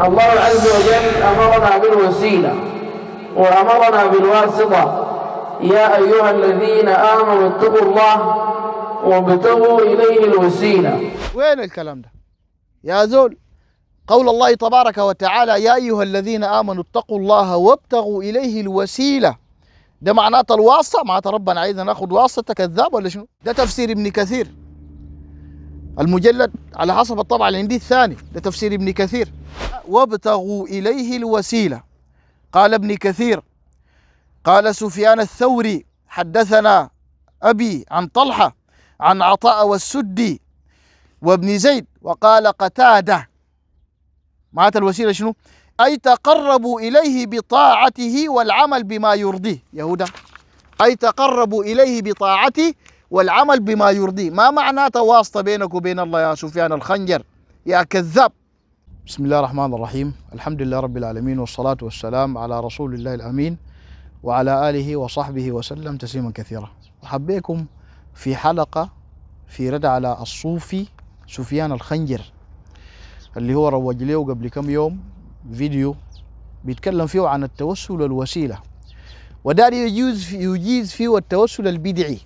الله عز وجل أمرنا بالوسيلة وأمرنا بالواسطة. يا أيها الذين آمنوا اتقوا الله وابتغوا إليه الوسيلة. وين الكلام ده يا زول؟ قول الله تبارك وتعالى يا أيها الذين آمنوا اتقوا الله وابتغوا إليه الوسيلة، ده معناته الواسطة. معناته ربنا عايزنا ناخد واسطة؟ كذاب ولا شنو؟ ده تفسير ابن كثير المجلد على حسب الطبعة اللي عندي الثاني، ده تفسير ابن كثير. وابتغوا إليه الوسيلة. قال ابن كثير قال سفيان الثوري حدثنا أبي عن طلحة عن عطاء والسدي وابن زيد وقال قتادة. معنات الوسيلة شنو؟ أي تقربوا إليه بطاعته والعمل بما يرضيه. يهودا أي تقربوا إليه بطاعته والعمل بما يرضيه. ما معناته واسطة بينك وبين الله يا سفيان الخنجر يا كذاب؟ بسم الله الرحمن الرحيم. الحمد لله رب العالمين والصلاة والسلام على رسول الله الأمين وعلى آله وصحبه وسلم تسليما كثيرا. أحبكم في حلقة في رد على الصوفي سفيان الخنجر اللي هو روج له قبل كم يوم فيديو بيتكلم فيه عن التوسل والوسيلة، ودار يجيز فيه التوسل البدعي.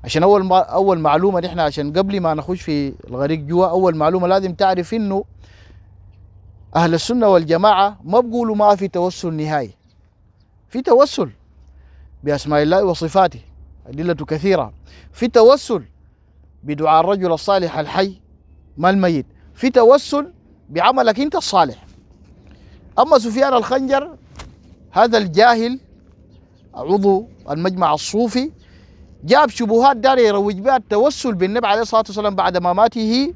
عشان أول معلومة نحن عشان قبل ما نخش في الغريق جوا، أول معلومة لازم تعرف إنه أهل السنة والجماعة ما بقولوا ما في توسل نهائي. في توسل بأسماء الله وصفاته أدلة كثيرة. في توسل بدعاء الرجل الصالح الحي ما الميت. في توسل بعملك انت الصالح. اما سفيان الخنجر هذا الجاهل عضو المجمع الصوفي جاب شبهات دار يروج بها التوسل بالنبي عليه الصلاه والسلام بعد مماته،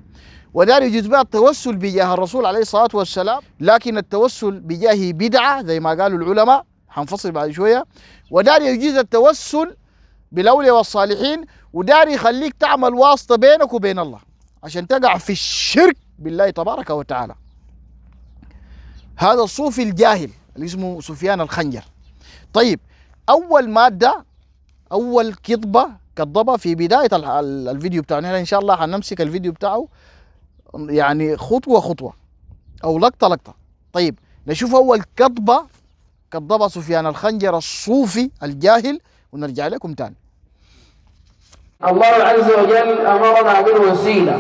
ودار يجوز بها التوسل بجاه الرسول عليه الصلاه والسلام، لكن التوسل بجاهه بدعه زي ما قالوا العلماء، حنفصل بعد شويه. ودار يجوز التوسل بالاولياء والصالحين، ودار يخليك تعمل واسطه بينك وبين الله عشان تقع في الشرك بالله تبارك وتعالى. هذا الصوفي الجاهل اللي اسمه سفيان الخنجر. طيب، أول مادة، أول كذبة في بداية الفيديو بتاعنا، إن شاء الله حنمسك الفيديو بتاعه يعني خطوة أو لقطة. طيب نشوف أول كذبة سفيان الخنجر الصوفي الجاهل ونرجع لكم تاني. الله عز وجل أمرنا بالوسيلة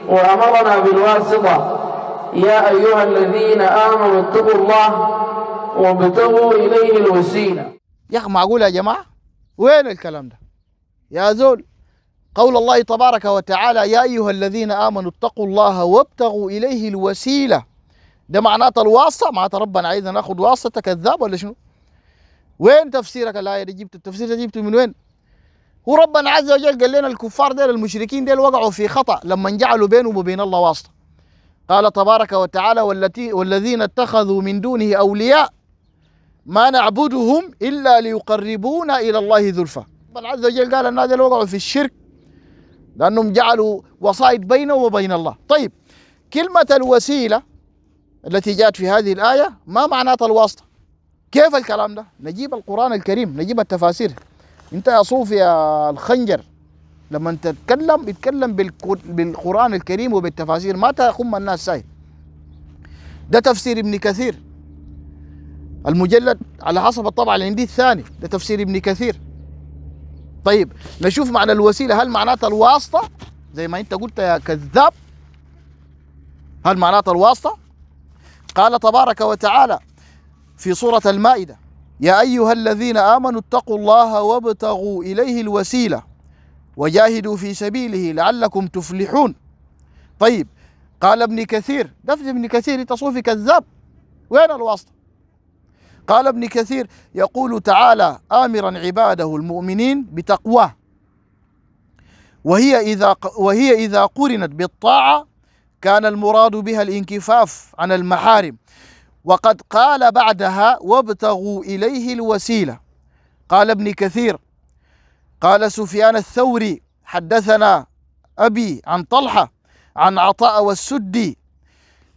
وأمرنا بالواسطة. يا أيها الذين آمنوا اتقوا الله وابتغوا إليه الوسيلة. يا أخي معقول يا جماعة؟ وين الكلام ده يا زول؟ قول الله تبارك وتعالى يا أيها الذين آمنوا اتقوا الله وابتغوا إليه الوسيلة، ده معناته الواسطة. معناته ربنا عايزنا ناخد واسطة؟ كذاب ولا شنو؟ وين تفسيرك الآية دي؟ جبت التفسير ده جبته من وين؟ هو ربنا عز وجل قال لنا الكفار ديل المشركين ديل وقعوا في خطأ لما جعلوا بينهم وبين الله واسطة. قال تبارك وتعالى والذين اتخذوا من دونه أولياء ما نعبدهم إلا ليقربونا إلى الله زلفى. ربنا عز وجل قال الناس ديل وقعوا في الشرك لأنهم جعلوا وسائط بينه وبين الله. طيب، كلمة الوسيلة التي جاءت في هذه الآية ما معناتها الواسطة؟ كيف الكلام ده؟ نجيب القرآن الكريم، نجيب التفاسير. انت يا صوفي يا الخنجر لما انت اتكلم بالقرآن الكريم وبالتفاسير، ما تخم الناس ساي. ده تفسير ابن كثير المجلد على حسب الطبعة اللي عندي الثاني، ده تفسير ابن كثير. طيب نشوف معنى الوسيلة، هل معناتها الواسطة زي ما انت قلت يا كذاب؟ هل معناتها الواسطة؟ قال تبارك وتعالى في سورة المائدة يا أيها الذين آمنوا اتقوا الله وابتغوا إليه الوسيلة وجاهدوا في سبيله لعلكم تفلحون. طيب، قال ابن كثير، دفع ابن كثير انت صوفي كذاب، وين الواسطة؟ قال ابن كثير يقول تعالى آمرا عباده المؤمنين بتقواه، وهي إذا قرنت بالطاعة كان المراد بها الانكفاف عن المحارم، وقد قال بعدها وابتغوا إليه الوسيلة. قال ابن كثير قال سفيان الثوري حدثنا أبي عن طلحة عن عطاء والسدي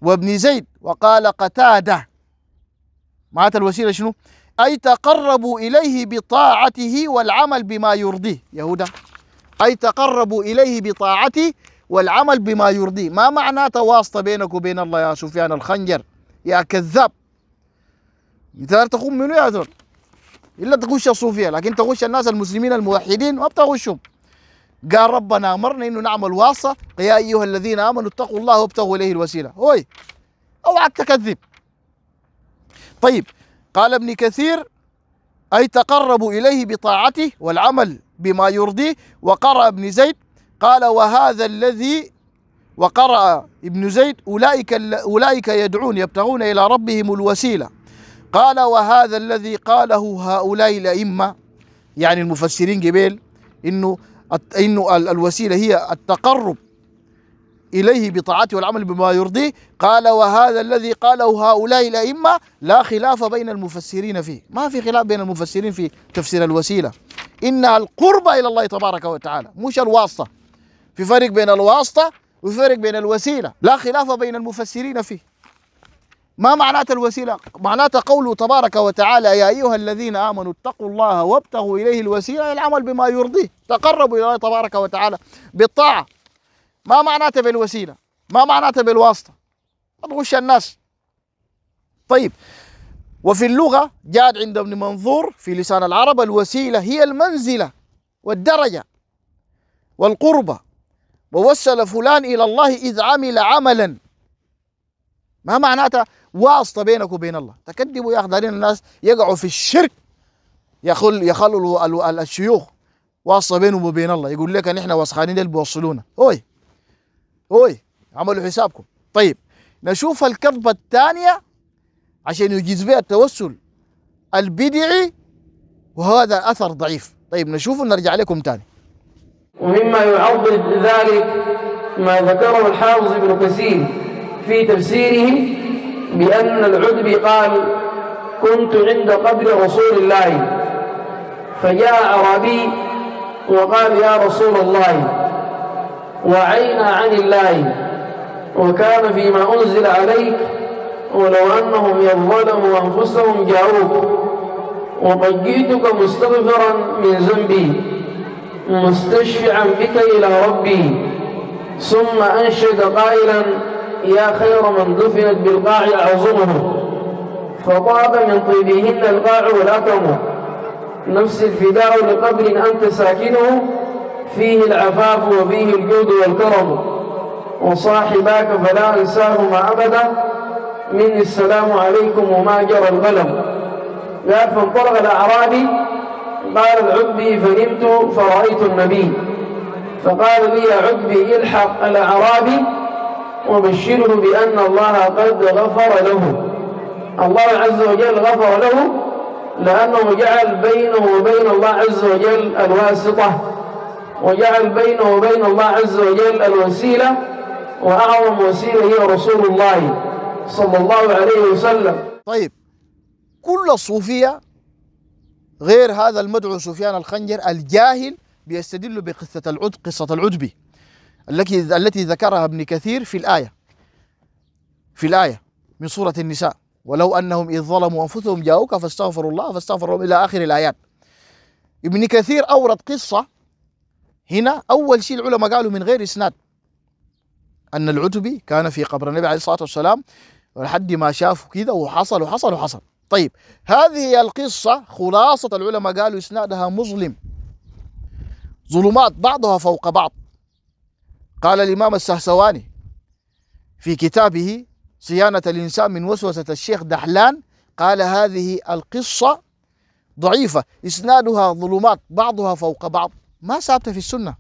وابن زيد وقال قتادة. معنات الوسيلة شنو؟ أي تقربوا إليه بطاعته والعمل بما يرضيه. يهودا أي تقربوا إليه بطاعته والعمل بما يرضيه. ما معناته واسطة بينك وبين الله يا سفيان الخنجر يا كذاب؟ انت تخون منو يا زول؟ الا تخش الصوفيه، لكن تخش الناس المسلمين الموحدين ما بتخشهم. قال ربنا امرنا انه نعمل واسطه، يا ايها الذين امنوا اتقوا الله وابتغوا اليه الوسيله. هوي اوعك تكذب. طيب، قال ابن كثير اي تقربوا اليه بطاعته والعمل بما يرضيه. وقرأ ابن زيد قال وهذا الذي، وقرأ ابن زيد اولئك يدعون يبتغون الى ربهم الوسيله. قال وهذا الذي قاله هؤلاء الائمه، يعني المفسرين قبل، انه الوسيله هي التقرب اليه بطاعته والعمل بما يرضيه. قال وهذا الذي قاله هؤلاء الائمه لا خلاف بين المفسرين فيه، ما في خلاف بين المفسرين في تفسير الوسيله، انها القربة الى الله تبارك وتعالى مش الواسطه. في فرق بين الواسطه وفي فرق بين الوسيله، لا خلاف بين المفسرين فيه. ما معنات الوسيله؟ معناتها قوله تبارك وتعالى يا ايها الذين امنوا اتقوا الله وابتغوا اليه الوسيله، العمل بما يرضيه، تقربوا الى الله تبارك وتعالى بالطاعه. ما معناته بالوسيله؟ ما معناته بالواسطه؟ ما تغش الناس. طيب، وفي اللغه جاءت عند ابن منظور في لسان العرب الوسيله هي المنزله والدرجه والقربه، ووصل فلان الى الله اذ عمل عملا. ما معناتها واسطه بينك وبين الله. تكذبوا يا اخي، دارين الناس يقعوا في الشرك، يخلوا الشيوخ واسطه بينهم وبين الله، يقول لك ان احنا وسخانين اللي بيوصلونا. هوي عملوا حسابكم. طيب، نشوف الكذبه الثانيه عشان يجيز بها التوسل البدعي، وهذا اثر ضعيف. طيب نشوف ونرجع لكم تاني. ومما يعضد ذلك ما ذكره الحافظ ابن كثير في تفسيره بأن العتبي قال كنت عند قبر رسول الله فجاء أعرابي وقال يا رسول الله وعينا عن الله وكان فيما أنزل عليك ولو أنهم يظلموا أنفسهم جاءوك وقد جئتك مستغفرا من ذنبي مستشفعا بك إلى ربي. ثم أنشد قائلا يا خير من دفنت بالقاع أعظمه فطاب من طيبهن القاع والأكم نفس الفداء لقبر أنت ساكنه فيه العفاف وفيه الجود والكرم وصاحباك فلا أنساهما أبدا مني السلام عليكم وما جرى القلم. قال فانطلق الأعرابي قال العتبي فنمت فرأيت النبي فقال لي يا عتبي الحق الأعرابي وبشره بأن الله قد غفر له. الله عز وجل غفر له لأنه جعل بينه وبين الله عز وجل الواسطة، وجعل بينه وبين الله عز وجل الوسيلة، وأعظم وسيلة هي رسول الله صلى الله عليه وسلم. طيب، كل الصوفية غير هذا المدعو سفيان الخنجر الجاهل بيستدل قصة العتبي التي ذكرها ابن كثير في الآية من سورة النساء ولو أنهم إذ ظلموا أنفسهم جاءوك فاستغفروا الله فاستغفروا إلى آخر الآيات. ابن كثير أورد قصة هنا. أول شيء العلماء قالوا من غير إسناد أن العتبي كان في قبر النبي عليه الصلاة والسلام لحد ما شافوا كذا وحصل. طيب، هذه القصة خلاصة العلماء قالوا إسنادها مظلم، ظلمات بعضها فوق بعض. قال الإمام السهسواني في كتابه صيانة الإنسان من وسوسة الشيخ دحلان قال هذه القصة ضعيفة إسنادها ظلمات بعضها فوق بعض، ما ثابتة في السنة.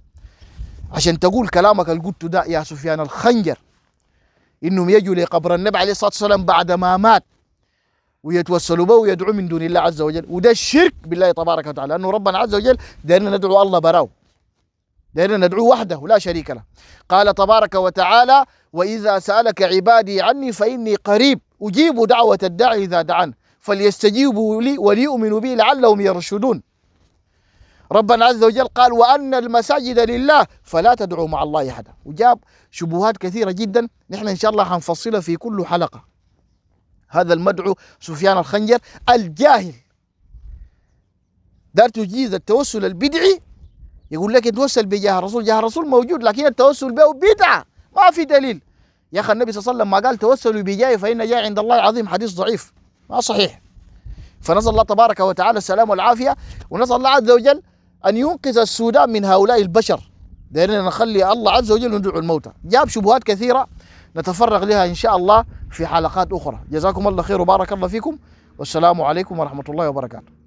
عشان تقول كلامك اللي قلته ده يا سفيان الخنجر إنهم يجوا لقبر النبي عليه الصلاة والسلام بعد ما مات ويتوسلوا به ويدعوا من دون الله عز وجل، وده الشرك بالله تبارك وتعالى، لأنه ربنا عز وجل دائما ندعو الله براو، دائما ندعو وحده لا شريك له. قال تبارك وتعالى وإذا سألك عبادي عني فإني قريب أجيب دعوة الداعي إذا دعان فليستجيبوا لي وليؤمنوا بي لعلهم يرشدون. ربنا عز وجل قال وأن المساجد لله فلا تدعوا مع الله أحدا، وجاب شبهات كثيرة جدا نحن إن شاء الله حنفصلها في كل حلقة. هذا المدعو سفيان الخنجر الجاهل دار تجيز التوسل البدعي، يقول لك يتوسل بجاه الرسول، جاه الرسول موجود لكن التوسل به بدعة، ما في دليل. يا أخي النبي صلى الله عليه وسلم ما قال توسلوا بجاه فإن جاه عند الله عظيم، حديث ضعيف ما صحيح. فنسأل الله تبارك وتعالى السلام والعافية، ونسأل الله عز وجل أن ينقذ السودان من هؤلاء البشر. دائما نخلي الله عز وجل وندعو الموتى. جاب شبهات كثيرة نتفرغ لها إن شاء الله في حلقات أخرى. جزاكم الله خير وبارك الله فيكم، والسلام عليكم ورحمة الله وبركاته.